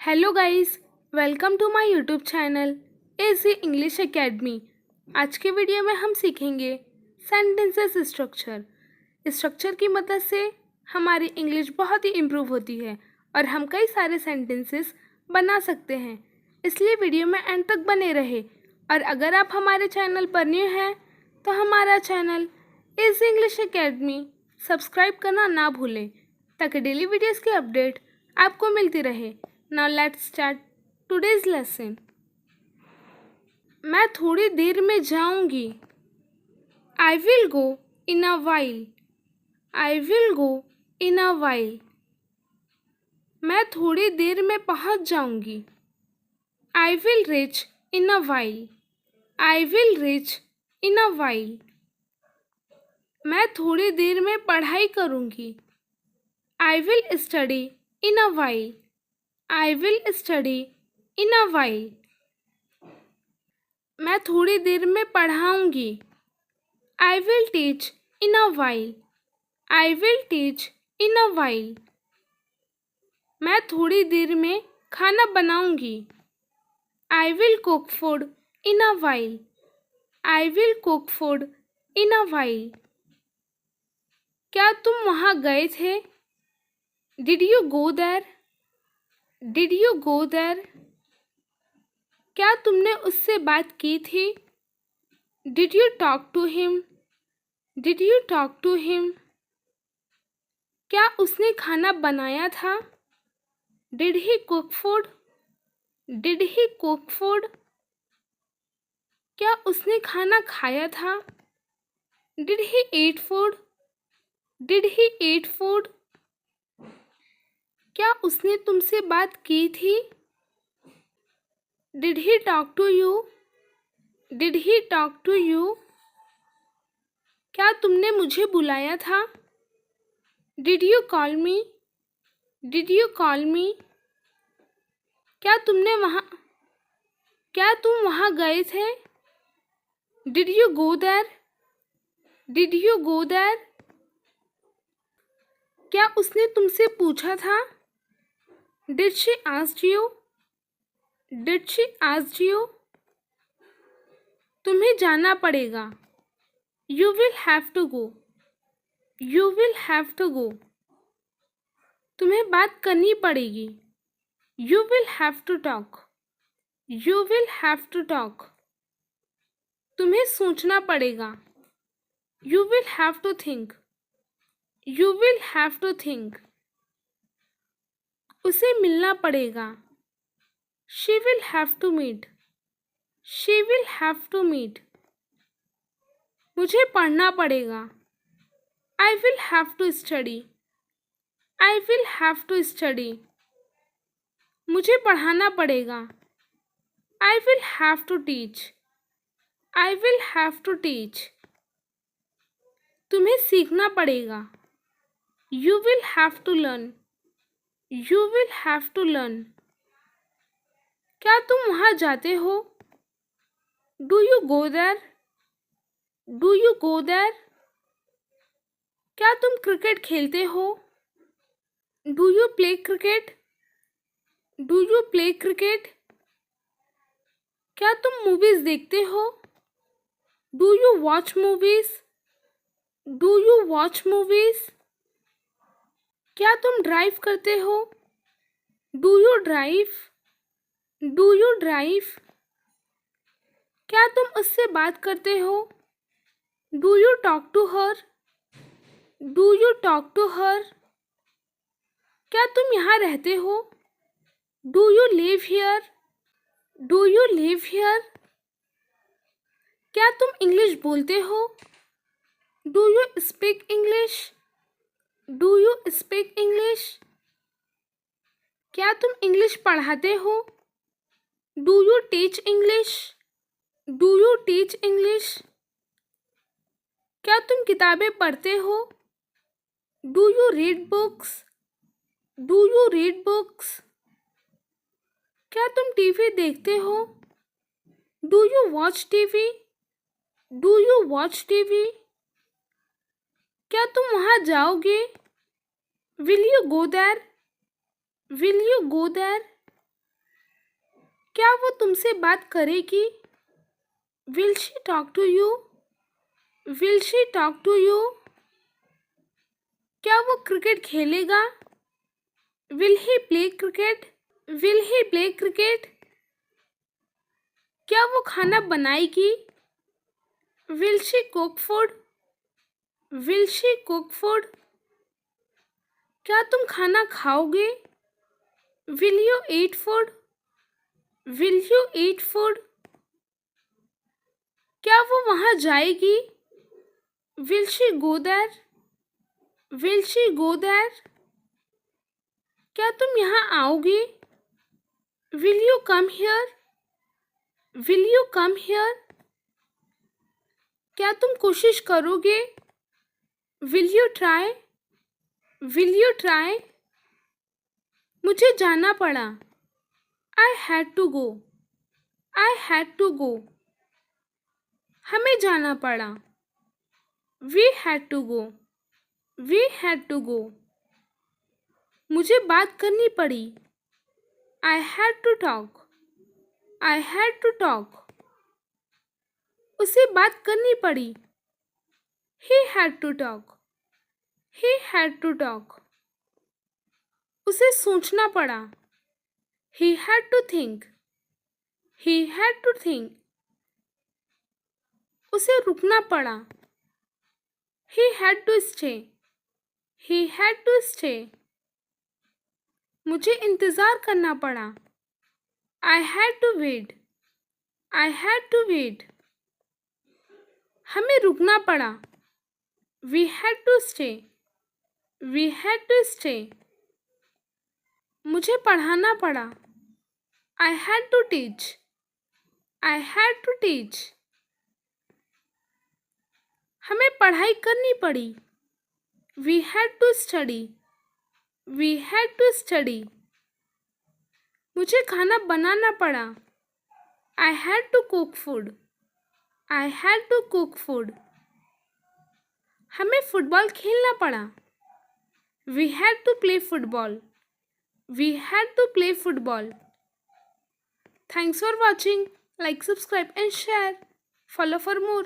Hello guys, welcome to my YouTube channel AG English Academy. आज के video में हम सीखेंगे सेंटेंसेस स्ट्रक्चर की मदद से हमारी इंग्लिश बहुत ही इम्प्रूव होती है और हम कई सारे सेंटेंसेस बना सकते हैं। इसलिए वीडियो में एंड तक बने रहे। और अगर आप हमारे चैनल पर न्यू हैं तो हमारा channel AG English academy subscribe करना ना भूलें ताकि डेली वीडियोस की अपडेट आपको मिलती रहे। Now let's start today's lesson. मैं थोड़ी देर में जाऊंगी। I will go in a while. I will go in a while. मैं थोड़ी देर में पहुंच जाऊंगी। I will reach in a while. I will reach in a while. मैं थोड़ी देर में पढ़ाई करूंगी। I will study in a while. I will study in a while. मैं थोड़ी देर में पढ़ाऊंगी। I will teach in a while. I will teach in a while. मैं थोड़ी देर में खाना बनाऊंगी। I will cook food in a while. I will cook food in a while. क्या तुम वहाँ गए थे? Did you go there? Did you go there? क्या तुमने उससे बात की थी? Did you talk to him? Did you talk to him? क्या उसने खाना बनाया था? Did he cook food? Did he cook food? क्या उसने खाना खाया था? Did he eat food? Did he eat food? क्या उसने तुमसे बात की थी? Did he talk to you? Did he talk to you? क्या तुमने मुझे बुलाया था? Did you call me? Did you call me? क्या तुम वहाँ गए थे? Did you go there? Did you go there? क्या उसने तुमसे पूछा था? Did she ask you? Did she ask you? तुम्हें जाना पड़ेगा। You will have to go. You will have to go. तुम्हें बात करनी पड़ेगी। You will have to talk. You will have to talk. तुम्हें सोचना पड़ेगा। You will have to think. You will have to think. उसे मिलना पड़ेगा। She will have to meet. She will have to meet. मुझे पढ़ना पड़ेगा। I will have to study. I will have to study. मुझे पढ़ाना पड़ेगा। I will have to teach. I will have to teach. तुम्हें सीखना पड़ेगा। You will have to learn. You will have to learn. क्या तुम वहाँ जाते हो? Do you go there? Do you go there? क्या तुम क्रिकेट खेलते हो? Do you play cricket? Do you play cricket? क्या तुम मूवीज देखते हो? Do you watch movies? Do you watch movies? क्या तुम ड्राइव करते हो? Do you drive? Do you drive? क्या तुम उससे बात करते हो? Do you talk to her? Do you talk to her? क्या तुम यहाँ रहते हो? Do you live here? Do you live here? क्या तुम इंग्लिश बोलते हो? Do you speak English? Do you speak English? क्या तुम इंग्लिश पढ़ाते हो? Do you teach English? Do you teach English? क्या तुम किताबें पढ़ते हो? Do you read books? Do you read books? क्या तुम टीवी देखते हो? Do you watch TV? Do you watch TV? क्या तुम वहाँ जाओगे? Will you go there? Will you go there? क्या वो तुमसे बात करेगी? Will she talk to you? Will she talk to you? क्या वो क्रिकेट खेलेगा? Will he play cricket? Will he play cricket? क्या वो खाना बनाएगी? Will she cook food? Will she cook food? क्या तुम खाना खाओगे? Will you eat food? Will you eat food? क्या वो वहाँ जाएगी? Will she go there? Will she go there? क्या तुम यहाँ आओगी? Will you come here? Will you come here? क्या तुम कोशिश करोगे? Will you try? Will you try? मुझे जाना पड़ा. I had to go. I had to go. हमें जाना पड़ा. We had to go. We had to go. मुझे बात करनी पड़ी. I had to talk. I had to talk. उसे बात करनी पड़ी. He had to talk. He had to talk. उसे सोचना पड़ा. He had to think. He had to think. उसे रुकना पड़ा. He had to stay. He had to stay. मुझे इंतज़ार करना पड़ा. I had to wait. I had to wait. हमें रुकना पड़ा. We had to stay. We had to stay. मुझे पढ़ाना पड़ा. I had to teach. I had to teach. हमें पढ़ाई करनी पड़ी. We had to study. We had to study. मुझे खाना बनाना पड़ा. I had to cook food. I had to cook food. हमें फुटबॉल खेलना पड़ा. We had to play football. We had to play football. Thanks for watching. Like, subscribe and share. Follow for more.